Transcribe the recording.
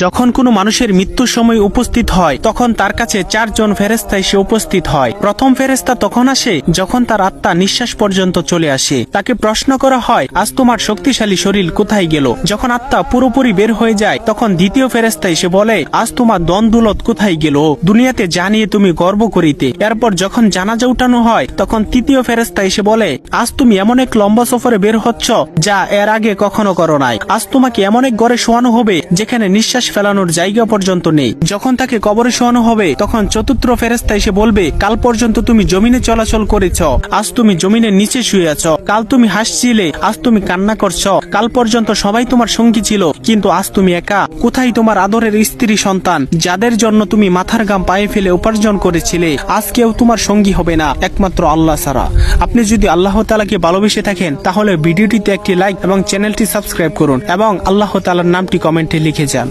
যখন কোনো মানুষের মৃত্যুর সময় উপস্থিত হয় তখন তার কাছে 4 জন ফেরেশতা এসে উপস্থিত হয়। প্রথম ফেরেশতা তখন আসে যখন তার আত্মা নিঃশ্বাস পর্যন্ত চলে আসে। তাকে প্রশ্ন করা হয়, আজ তোমার শক্তিশালী শরীর কোথায় গেল? যখন আত্মা পুরোপুরি বের হয়ে যায় তখন দ্বিতীয় ফেরেশতা এসে বলে, আজ তোমার দন-দৌলত কোথায় গেল? দুনিয়াতে জানিয়ে তুমি গর্ব করিতে। এরপর যখন জানাজা উঠানো হয় তখন তৃতীয় ফেরেশতা এসে বলে, আজ তুমি এমন এক লম্বা সফরে বের হচ্ছ যা এর আগে কখনো করো নাই। আজ তোমাকে এমন এক ঘরে শোয়ানো হবে যেখানে নিঃশ্বাস ফেলানোর জায়গা পর্যন্ত নেই। যখন তাকে কবরে শোয়ানো হবে তখন চতুর্থ ফেরেশতা এসে বলবে, কাল পর্যন্ত তুমি জমিনে চলাচল করেছ, আজ তুমি জমিনের নিচে শুয়ে আছো। কাল তুমি হাসছিলে, আজ তুমি কান্না করছো। কাল পর্যন্ত সবাই তোমার সঙ্গী ছিল, কিন্তু আজ তুমি একা। কোথায় তোমার আদরের স্ত্রী সন্তান যাদের জন্য তুমি মাথার ঘাম পায়ে ফেলে উপার্জন করেছিলে? আজ কেউ তোমার সঙ্গী হবে না একমাত্র আল্লাহ ছাড়া। আপনি যদি আল্লাহ তাআলাকে ভালোবেসে থাকেন তাহলে ভিডিওটিতে একটি লাইক এবং চ্যানেলটি সাবস্ক্রাইব করুন এবং আল্লাহ তাআলার নামটি কমেন্টে লিখে যান।